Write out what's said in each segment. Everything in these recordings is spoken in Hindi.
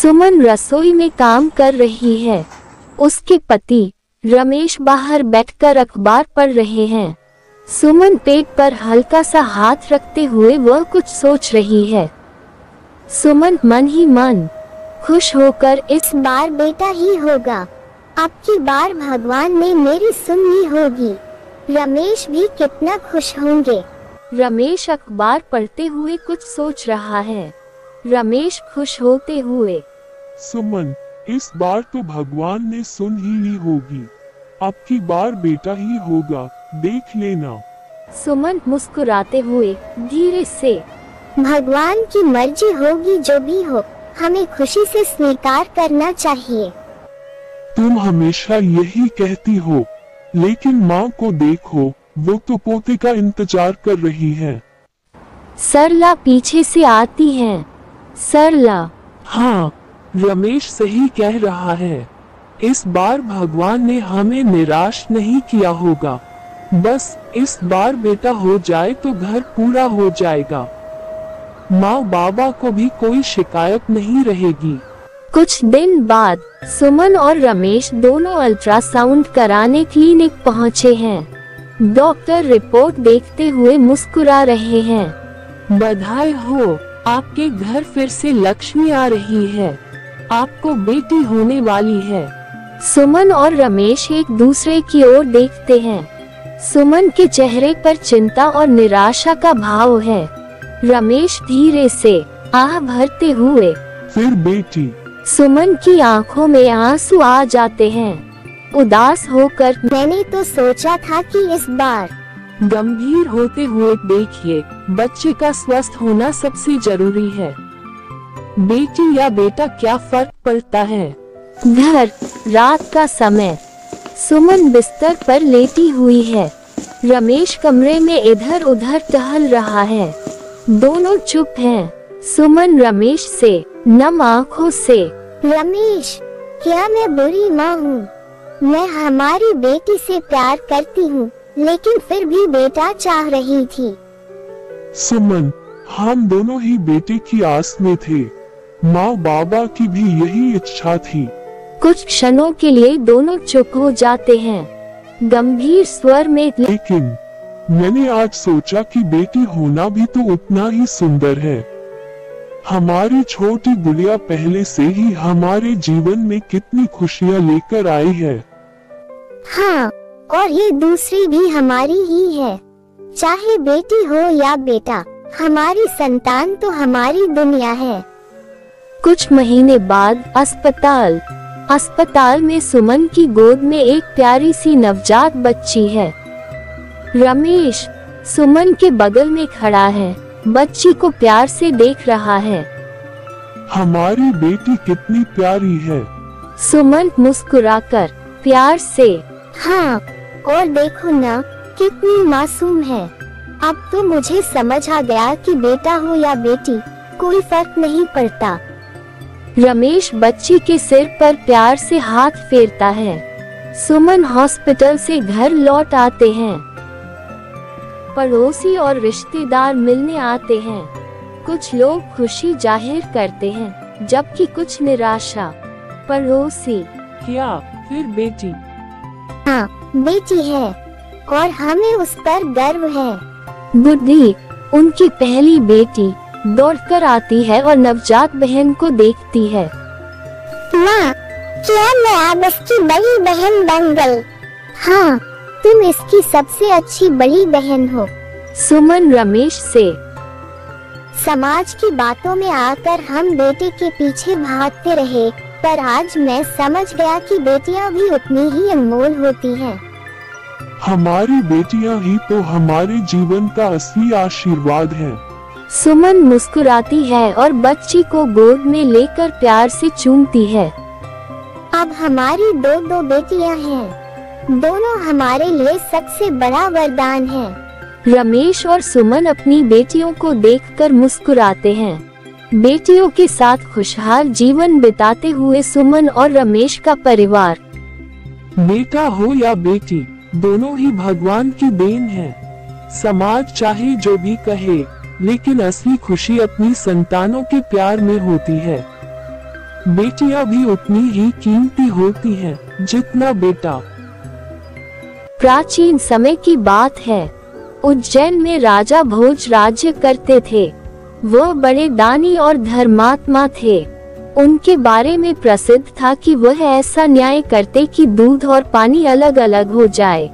सुमन रसोई में काम कर रही है। उसके पति रमेश बाहर बैठकर अखबार पढ़ रहे हैं। सुमन पेट पर हल्का सा हाथ रखते हुए वह कुछ सोच रही है। सुमन मन ही मन खुश होकर इस बार बेटा ही होगा, अब की बार भगवान ने मेरी सुनी होगी। रमेश भी कितना खुश होंगे। रमेश अखबार पढ़ते हुए कुछ सोच रहा है। रमेश खुश होते हुए, सुमन, इस बार तो भगवान ने सुन ही ली होगी, अब की बार बेटा ही होगा, देख लेना। सुमन मुस्कुराते हुए धीरे से, भगवान की मर्जी होगी जो भी हो, हमें खुशी से स्वीकार करना चाहिए। तुम हमेशा यही कहती हो, लेकिन माँ को देखो, वो तो पोते का इंतजार कर रही है। सरला पीछे से आती है। सरला, हाँ, रमेश सही कह रहा है। इस बार भगवान ने हमें निराश नहीं किया होगा। बस इस बार बेटा हो जाए तो घर पूरा हो जाएगा। माँ बाबा को भी कोई शिकायत नहीं रहेगी। कुछ दिन बाद सुमन और रमेश दोनों अल्ट्रासाउंड कराने क्लिनिक पहुँचे हैं। डॉक्टर रिपोर्ट देखते हुए मुस्कुरा रहे हैं। बधाई हो, आपके घर फिर से लक्ष्मी आ रही है। आपको बेटी होने वाली है। सुमन और रमेश एक दूसरे की ओर देखते हैं। सुमन के चेहरे पर चिंता और निराशा का भाव है। रमेश धीरे से आह भरते हुए, फिर बेटी। सुमन की आंखों में आंसू आ जाते हैं। उदास होकर, मैंने तो सोचा था कि इस बार। गंभीर होते हुए, देखिए, बच्चे का स्वस्थ होना सबसे जरूरी है। बेटी या बेटा क्या फर्क पड़ता है। घर, रात का समय। सुमन बिस्तर पर लेटी हुई है। रमेश कमरे में इधर उधर टहल रहा है। दोनों चुप हैं। सुमन रमेश से नम आँखों से, रमेश, क्या मैं बुरी माँ हूँ? मैं हमारी बेटी से प्यार करती हूँ, लेकिन फिर भी बेटा चाह रही थी। सुमन, हम दोनों ही बेटे की आस में थे। माँ बाबा की भी यही इच्छा थी। कुछ क्षणों के लिए दोनों चुप हो जाते हैं। गंभीर स्वर में, लेकिन मैंने आज सोचा कि बेटी होना भी तो उतना ही सुंदर है। हमारी छोटी गुड़िया पहले से ही हमारे जीवन में कितनी खुशियाँ लेकर आई है। हाँ, और ये दूसरी भी हमारी ही है। चाहे बेटी हो या बेटा, हमारी संतान तो हमारी दुनिया है। कुछ महीने बाद अस्पताल में सुमन की गोद में एक प्यारी सी नवजात बच्ची है। रमेश सुमन के बगल में खड़ा है, बच्ची को प्यार से देख रहा है। हमारी बेटी कितनी प्यारी है। सुमन मुस्कुराकर प्यार से, हाँ, और देखो ना, कितनी मासूम है। अब तो मुझे समझ आ गया कि बेटा हो या बेटी, कोई फर्क नहीं पड़ता। रमेश बच्ची के सिर पर प्यार से हाथ फेरता है। सुमन हॉस्पिटल से घर लौट आते हैं। पड़ोसी और रिश्तेदार मिलने आते हैं। कुछ लोग खुशी जाहिर करते हैं, जबकि कुछ निराशा। पड़ोसी, क्या फिर बेटी? हाँ, बेटी है, और हमें उस पर गर्व है। बुद्धि, उनकी पहली बेटी, दौड़कर आती है और नवजात बहन को देखती है। माँ, क्या मैं अब इसकी बड़ी बहन बन गई? हाँ, तुम इसकी सबसे अच्छी बड़ी बहन हो। सुमन रमेश से, समाज की बातों में आकर हम बेटे के पीछे भागते रहे, पर आज मैं समझ गया कि बेटियां भी उतनी ही अनमोल होती हैं। हमारी बेटियां ही तो हमारे जीवन का असली आशीर्वाद है। सुमन मुस्कुराती है और बच्ची को गोद में लेकर प्यार से चूमती है। अब हमारी दो बेटियां हैं। दोनों हमारे लिए सबसे बड़ा वरदान है। रमेश और सुमन अपनी बेटियों को देखकर मुस्कुराते हैं। बेटियों के साथ खुशहाल जीवन बिताते हुए सुमन और रमेश का परिवार। बेटा हो या बेटी, दोनों ही भगवान की देन है। समाज चाहे जो भी कहे, लेकिन असली खुशी अपनी संतानों के प्यार में होती है। बेटियां भी उतनी ही कीमती होती हैं जितना बेटा। प्राचीन समय की बात है। उज्जैन में राजा भोज राज्य करते थे। वह बड़े दानी और धर्मात्मा थे। उनके बारे में प्रसिद्ध था कि वह ऐसा न्याय करते कि दूध और पानी अलग अलग हो जाए।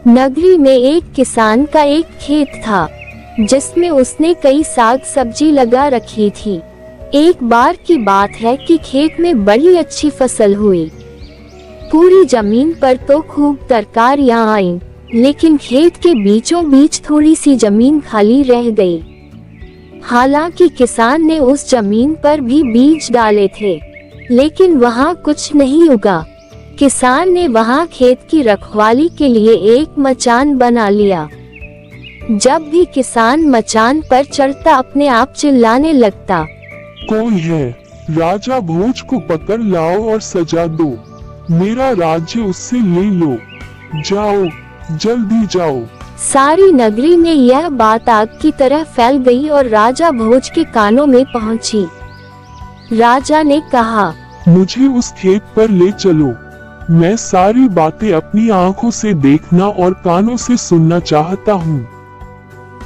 नगरी में एक किसान का एक खेत था जिसमें उसने कई साग सब्जी लगा रखी थी। एक बार की बात है कि खेत में बड़ी अच्छी फसल हुई। पूरी जमीन पर तो खूब तरकारियां आईं, लेकिन खेत के बीचों बीच थोड़ी सी जमीन खाली रह गई। हालांकि किसान ने उस जमीन पर भी बीज डाले थे, लेकिन वहां कुछ नहीं उगा। किसान ने वहां खेत की रखवाली के लिए एक मचान बना लिया। जब भी किसान मचान पर चढ़ता अपने आप चिल्लाने लगता, कोई है, राजा भोज को पकड़ लाओ और सजा दो, मेरा राज्य उससे ले लो, जाओ, जल्दी जाओ। सारी नगरी में यह बात आग की तरह फैल गई और राजा भोज के कानों में पहुंची। राजा ने कहा, मुझे उस खेत पर ले चलो, मैं सारी बातें अपनी आंखों से देखना और कानों से सुनना चाहता हूँ।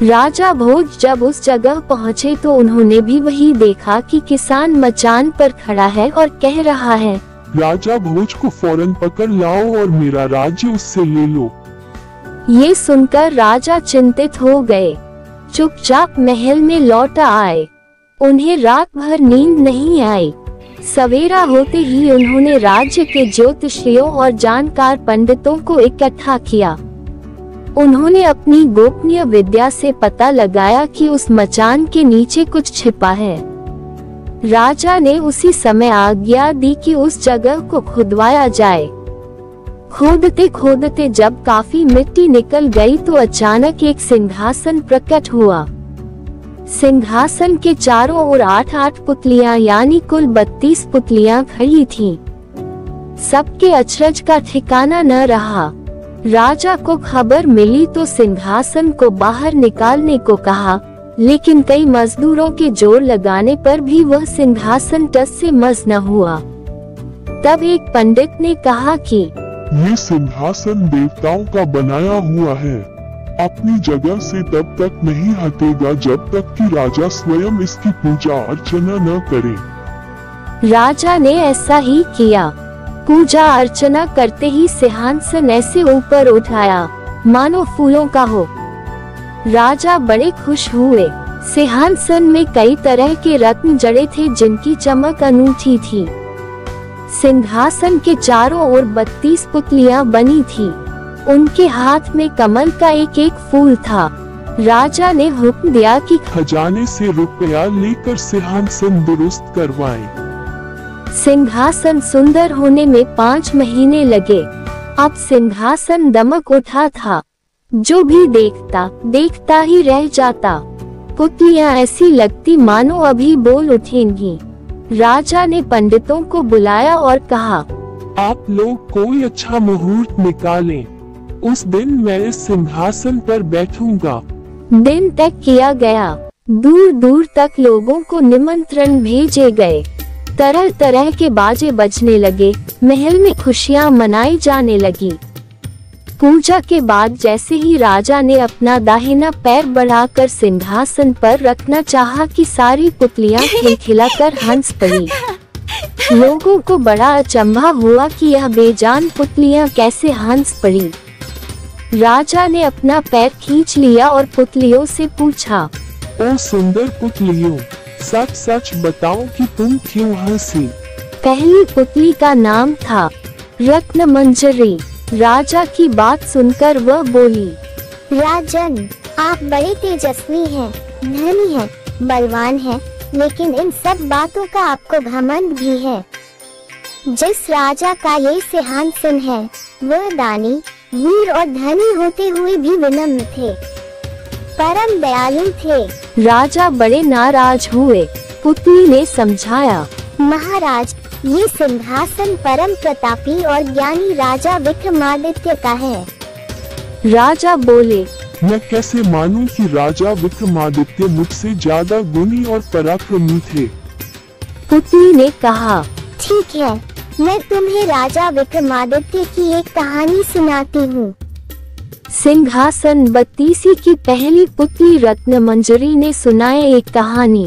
राजा भोज जब उस जगह पहुँचे तो उन्होंने भी वही देखा कि किसान मचान पर खड़ा है और कह रहा है, राजा भोज को फौरन पकड़ लाओ और मेरा राज्य उससे ले लो। ये सुनकर राजा चिंतित हो गए। चुपचाप महल में लौट आए। उन्हें रात भर नींद नहीं आई। सवेरा होते ही उन्होंने राज्य के ज्योतिषियों और जानकार पंडितों को इकट्ठा किया। उन्होंने अपनी गोपनीय विद्या से पता लगाया कि उस मचान के नीचे कुछ छिपा है। राजा ने उसी समय आज्ञा दी कि उस जगह को खुदवाया जाए। खोदते खोदते जब काफी मिट्टी निकल गई तो अचानक एक सिंहासन प्रकट हुआ। सिंहासन के चारों ओर 8-8 पुतलियां यानी कुल 32 पुतलियां खड़ी थीं। सबके अचरज का ठिकाना न रहा। राजा को खबर मिली तो सिंहासन को बाहर निकालने को कहा, लेकिन कई मजदूरों के जोर लगाने पर भी वह सिंहासन टस से मस न हुआ। तब एक पंडित ने कहा कि ये सिंहासन देवताओं का बनाया हुआ है, अपनी जगह से तब तक नहीं हटेगा जब तक कि राजा स्वयं इसकी पूजा अर्चना न करे। राजा ने ऐसा ही किया। पूजा अर्चना करते ही सिंहासन ऐसे ऊपर उठाया मानो फूलों का हो। राजा बड़े खुश हुए। सिंहासन में कई तरह के रत्न जड़े थे जिनकी चमक अनूठी थी। सिंहासन के चारों ओर 32 पुतलियां बनी थी। उनके हाथ में कमल का एक एक फूल था। राजा ने हुक्म दिया कि खजाने से रुपया लेकर सिंहासन दुरुस्त करवाएं। सिंहासन सुंदर होने में 5 महीने लगे। अब सिंहासन दमक उठा था। जो भी देखता ही रह जाता। पुतलियां ऐसी लगती मानो अभी बोल उठेंगी। राजा ने पंडितों को बुलाया और कहा, आप लोग कोई अच्छा मुहूर्त निकालें। उस दिन मैं इस सिंहासन पर बैठूंगा। दिन तय किया गया। दूर दूर तक लोगों को निमंत्रण भेजे गए। तरह तरह के बाजे बजने लगे। महल में खुशियां मनाई जाने लगी। पूजा के बाद जैसे ही राजा ने अपना दाहिना पैर बढ़ाकर सिंहासन पर रखना चाहा कि सारी पुतलियां खिलखिलाकर हंस पड़ी। लोगों को बड़ा अचंभा हुआ कि यह बेजान पुतलियां कैसे हंस पड़ी। राजा ने अपना पैर खींच लिया और पुतलियों से पूछा, ओ सुंदर पुतलियों, सच सच बताओ कि तुम क्यों हंसी? पहली पुतली का नाम था रत्न मंजरी। राजा की बात सुनकर वह बोली, राजन, आप बड़े तेजस्वी हैं, धनी हैं, बलवान हैं, लेकिन इन सब बातों का आपको घमंड भी है। जिस राजा का ये सिंहासन है वह दानी, वीर और धनी होते हुए भी विनम्र थे, परम दयालु थे। राजा बड़े नाराज हुए। पुतली ने समझाया, महाराज, ये सिंहासन परम प्रतापी और ज्ञानी राजा विक्रमादित्य का है। राजा बोले, मैं कैसे मानूं कि राजा विक्रमादित्य मुझसे ज्यादा गुणी और पराक्रमी थे? पुतली ने कहा। ठीक है, मैं तुम्हें राजा विक्रमादित्य की एक कहानी सुनाती हूँ। सिंहासन बत्तीसी की पहली पुतली रत्न मंजरी ने सुनाए एक कहानी।